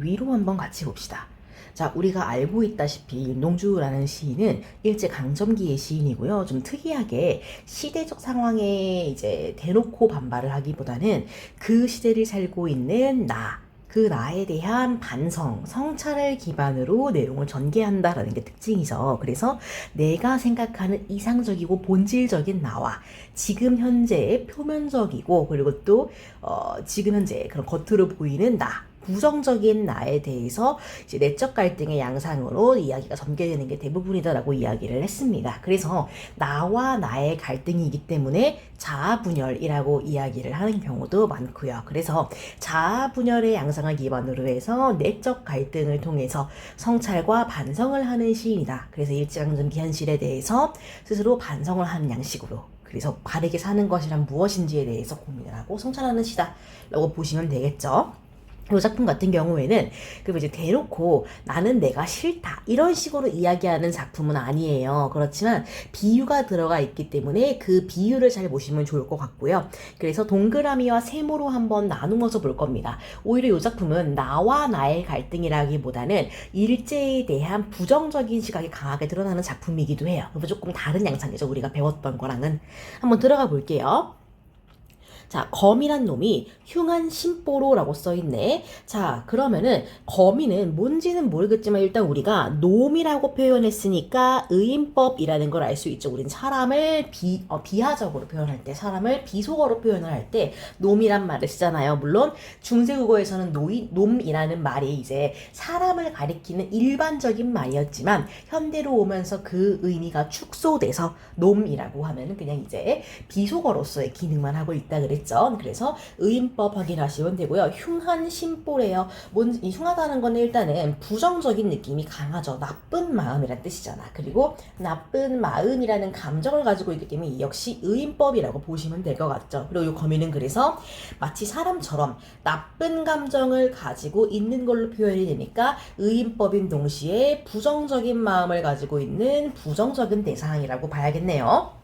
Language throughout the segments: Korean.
위로 한번 같이 봅시다. 자, 우리가 알고 있다시피 윤동주라는 시인은 일제강점기의 시인이고요. 좀 특이하게 시대적 상황에 이제 대놓고 반발을 하기보다는 그 시대를 살고 있는 그 나에 대한 반성, 성찰을 기반으로 내용을 전개한다라는 게 특징이죠. 그래서 내가 생각하는 이상적이고 본질적인 나와 지금 현재의 표면적이고 그리고 또 지금 현재 그런 겉으로 보이는 부정적인 나에 대해서 이제 내적 갈등의 양상으로 이야기가 전개되는 게 대부분이다라고 이야기를 했습니다. 그래서 나와 나의 갈등이기 때문에 자아분열이라고 이야기를 하는 경우도 많고요. 그래서 자아분열의 양상을 기반으로 해서 내적 갈등을 통해서 성찰과 반성을 하는 시인이다. 그래서 일제강점기 현실에 대해서 스스로 반성을 하는 양식으로, 그래서 바르게 사는 것이란 무엇인지에 대해서 고민을 하고 성찰하는 시다라고 보시면 되겠죠. 이 작품 같은 경우에는 이제 대놓고 나는 내가 싫다 이런 식으로 이야기하는 작품은 아니에요. 그렇지만 비유가 들어가 있기 때문에 그 비유를 잘 보시면 좋을 것 같고요. 그래서 동그라미와 세모로 한번 나누어서 볼 겁니다. 오히려 이 작품은 나와 나의 갈등이라기보다는 일제에 대한 부정적인 시각이 강하게 드러나는 작품이기도 해요. 그래서 조금 다른 양상이죠. 우리가 배웠던 거랑은. 한번 들어가 볼게요. 자, 검이란 놈이 흉한 심보로라고 써있네. 자, 그러면은 검이는 뭔지는 모르겠지만 일단 우리가 놈이라고 표현했으니까 의인법이라는 걸 알 수 있죠. 우린 사람을 비하적으로 표현할 때, 사람을 비속어로 표현을 할 때 놈이란 말을 쓰잖아요. 물론 중세국어에서는 놈이라는 말이 이제 사람을 가리키는 일반적인 말이었지만 현대로 오면서 그 의미가 축소돼서 놈이라고 하면은 그냥 이제 비속어로서의 기능만 하고 있다 그랬죠. 그래서 의인법 확인하시면 되고요. 흉한 심보래요. 이 흉하다는 건 일단은 부정적인 느낌이 강하죠. 나쁜 마음이란 뜻이잖아. 그리고 나쁜 마음이라는 감정을 가지고 있기 때문에 이 역시 의인법이라고 보시면 될 것 같죠. 그리고 이 거미는 그래서 마치 사람처럼 나쁜 감정을 가지고 있는 걸로 표현이 되니까 의인법인 동시에 부정적인 마음을 가지고 있는 부정적인 대상이라고 봐야겠네요.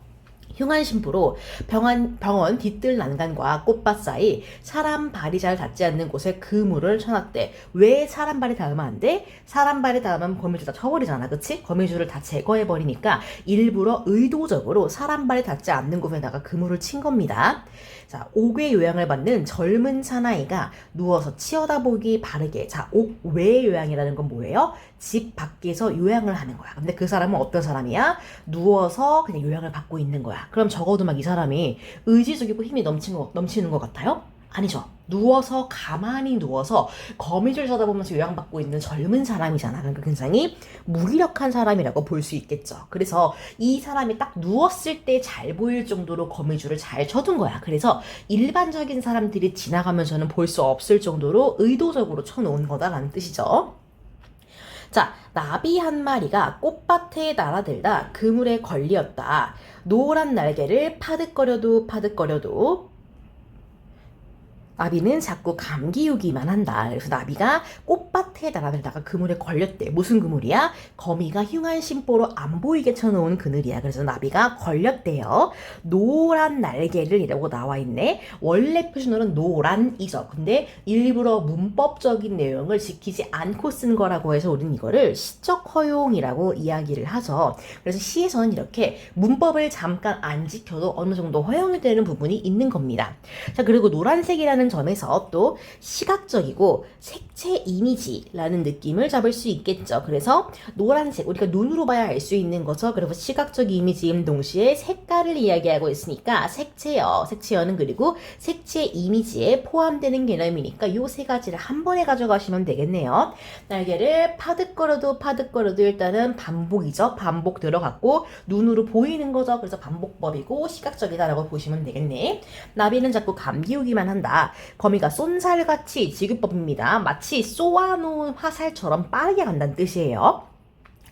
흉한 심부로 병원 뒤뜰 난간과 꽃밭 사이 사람 발이 잘 닿지 않는 곳에 그물을 쳐놨대. 왜 사람 발이 닿으면 안 돼? 사람 발이 닿으면 거미줄 다 쳐버리잖아. 그치? 거미줄을 다 제거해버리니까 일부러 의도적으로 사람 발이 닿지 않는 곳에다가 그물을 친 겁니다. 자, 옥외 요양을 받는 젊은 사나이가 누워서 치어다보기 바르게. 자, 옥외 요양이라는 건 뭐예요? 집 밖에서 요양을 하는 거야. 근데 그 사람은 어떤 사람이야? 누워서 그냥 요양을 받고 있는 거야. 그럼 적어도 막 이 사람이 의지적이고 힘이 넘치는 것 같아요? 아니죠. 가만히 누워서 거미줄 쳐다보면서 요양받고 있는 젊은 사람이잖아. 그러니까 굉장히 무기력한 사람이라고 볼 수 있겠죠. 그래서 이 사람이 딱 누웠을 때 잘 보일 정도로 거미줄을 잘 쳐둔 거야. 그래서 일반적인 사람들이 지나가면서는 볼 수 없을 정도로 의도적으로 쳐놓은 거다라는 뜻이죠. 자, 나비 한 마리가 꽃밭에 날아들다 그물에 걸렸다. 노란 날개를 파득거려도 나비는 자꾸 감기우기만 한다. 그래서 나비가 꽃밭에 날아들다가 그물에 걸렸대. 무슨 그물이야? 거미가 흉한 심보로 안 보이게 쳐놓은 그늘이야. 그래서 나비가 걸렸대요. 노란 날개를 이라고 나와 있네. 원래 표준어는 노란이죠. 근데 일부러 문법적인 내용을 지키지 않고 쓴 거라고 해서 우리는 이거를 시적 허용이라고 이야기를 하죠. 그래서 시에서는 이렇게 문법을 잠깐 안 지켜도 어느 정도 허용이 되는 부분이 있는 겁니다. 자, 그리고 노란색이라는 점에서 또 시각적이고 색채 이미지라는 느낌을 잡을 수 있겠죠. 그래서 노란색, 우리가 눈으로 봐야 알 수 있는 거죠. 그리고 시각적 이미지임 동시에 색깔을 이야기하고 있으니까 색채어는 그리고 색채 이미지에 포함되는 개념이니까 이 세 가지를 한 번에 가져가시면 되겠네요. 날개를 파득거려도 일단은 반복이죠. 반복 들어갔고 눈으로 보이는 거죠. 그래서 반복법이고 시각적이다라고 보시면 되겠네. 나비는 자꾸 감기우기만 한다. 거미가 쏜살같이 지급법입니다. 마치 쏘아놓은 화살처럼 빠르게 간다는 뜻이에요.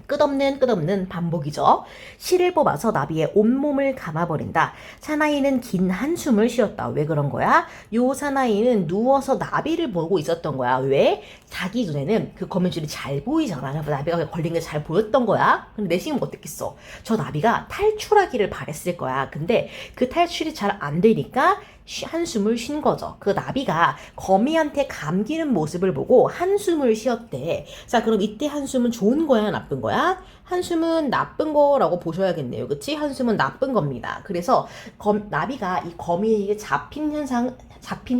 끝없는 반복이죠. 실을 뽑아서 나비의 온몸을 감아버린다. 사나이는 긴 한숨을 쉬었다. 왜 그런 거야? 요 사나이는 누워서 나비를 보고 있었던 거야. 왜? 자기 눈에는 그 거미줄이 잘 보이잖아. 나비가 걸린 게 잘 보였던 거야. 근데 내심은 어땠겠어? 저 나비가 탈출하기를 바랬을 거야. 근데 그 탈출이 잘 안 되니까 한숨을 쉰 거죠. 그 나비가 거미한테 감기는 모습을 보고 한숨을 쉬었대. 자, 그럼 이때 한숨은 좋은 거야, 나쁜 거야? 한숨은 나쁜 거라고 보셔야겠네요. 그치? 한숨은 나쁜 겁니다. 그래서 나비가 이 거미에게 잡힌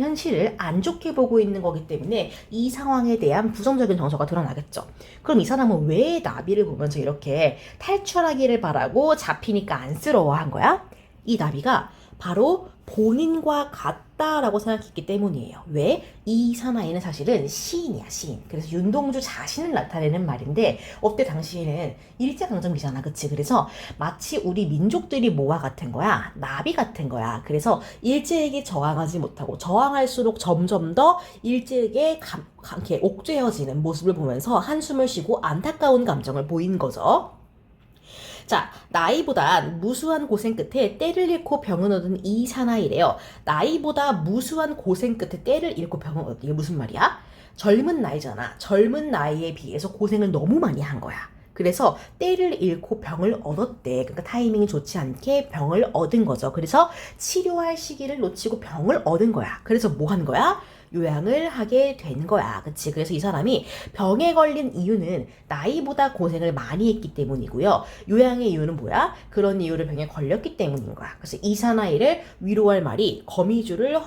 현실을 안 좋게 보고 있는 거기 때문에 이 상황에 대한 부정적인 정서가 드러나겠죠. 그럼 이 사람은 왜 나비를 보면서 이렇게 탈출하기를 바라고 잡히니까 안쓰러워한 거야? 이 나비가 바로 본인과 같다라고 생각했기 때문이에요. 왜? 이 사나이는 사실은 시인이야, 시인. 그래서 윤동주 자신을 나타내는 말인데, 어때 당시에는 일제강점기잖아, 그치? 그래서 마치 우리 민족들이 뭐와 같은 거야? 나비 같은 거야. 그래서 일제에게 저항하지 못하고 저항할수록 점점 더 일제에게 이렇게 옥죄어지는 모습을 보면서 한숨을 쉬고 안타까운 감정을 보인 거죠. 자, 나이보다 무수한 고생 끝에 때를 잃고 병을 얻은 이 사나이래요. 나이보다 무수한 고생 끝에 때를 잃고 병을 얻은 이게 무슨 말이야? 젊은 나이잖아. 젊은 나이에 비해서 고생을 너무 많이 한 거야. 그래서 때를 잃고 병을 얻었대. 그러니까 타이밍이 좋지 않게 병을 얻은 거죠. 그래서 치료할 시기를 놓치고 병을 얻은 거야. 그래서 뭐 한 거야? 요양을 하게 된 거야. 그치? 그래서 이 사람이 병에 걸린 이유는 나이보다 고생을 많이 했기 때문이고요. 요양의 이유는 뭐야? 그런 이유를 병에 걸렸기 때문인 거야. 그래서 이 사나이를 위로할 말이 거미줄을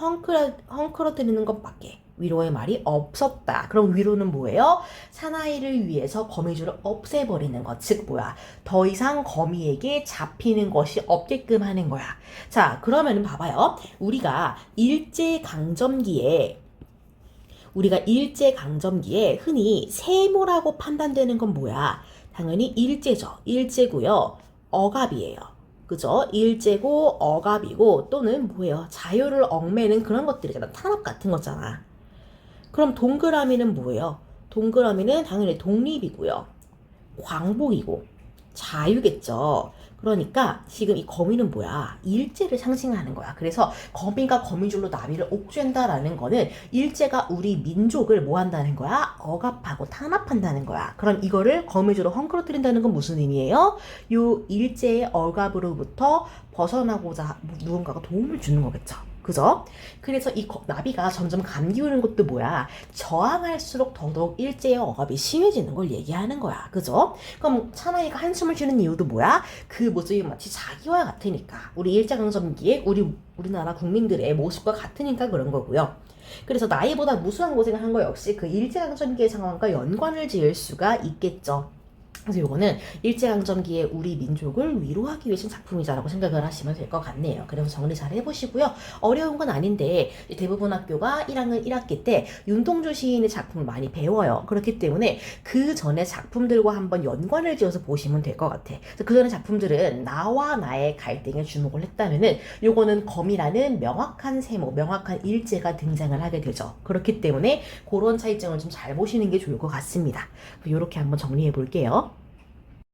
헝클어뜨리는 것밖에 위로의 말이 없었다. 그럼 위로는 뭐예요? 사나이를 위해서 거미줄을 없애버리는 것. 즉 뭐야? 더 이상 거미에게 잡히는 것이 없게끔 하는 거야. 자, 그러면은 봐봐요. 우리가 일제강점기에 흔히 세모라고 판단되는 건 뭐야? 당연히 일제죠. 일제고요. 억압이에요. 그죠? 일제고 억압이고 또는 뭐예요? 자유를 얽매는 그런 것들이잖아. 탄압 같은 거잖아. 그럼 동그라미는 뭐예요? 동그라미는 당연히 독립이고요. 광복이고 자유겠죠. 그러니까 지금 이 거미는 뭐야? 일제를 상징하는 거야. 그래서 거미가 거미줄로 나비를 옥죄다라는 거는 일제가 우리 민족을 뭐 한다는 거야? 억압하고 탄압한다는 거야. 그럼 이거를 거미줄로 헝클어뜨린다는 건 무슨 의미예요? 요 일제의 억압으로부터 벗어나고자 누군가가 도움을 주는 거겠죠. 그죠? 그래서 이 나비가 점점 감기우는 것도 뭐야? 저항할수록 더더욱 일제의 억압이 심해지는 걸 얘기하는 거야. 그죠? 그럼 사나이가 한숨을 쉬는 이유도 뭐야? 그 모습이 마치 자기와 같으니까. 우리 일제강점기에 우리나라 국민들의 모습과 같으니까 그런 거고요. 그래서 나이보다 무수한 고생을 한 거 역시 그 일제강점기의 상황과 연관을 지을 수가 있겠죠. 그래서 요거는 일제강점기에 우리 민족을 위로하기 위해 쓴 작품이자라고 생각을 하시면 될 것 같네요. 그래서 정리 잘 해보시고요. 어려운 건 아닌데 대부분 학교가 1학년 1학기 때 윤동주 시인의 작품을 많이 배워요. 그렇기 때문에 그 전에 작품들과 한번 연관을 지어서 보시면 될 것 같아. 그 전에 작품들은 나와 나의 갈등에 주목을 했다면은 요거는 검이라는 명확한 세모, 명확한 일제가 등장을 하게 되죠. 그렇기 때문에 그런 차이점을 좀 잘 보시는 게 좋을 것 같습니다. 이렇게 한번 정리해 볼게요.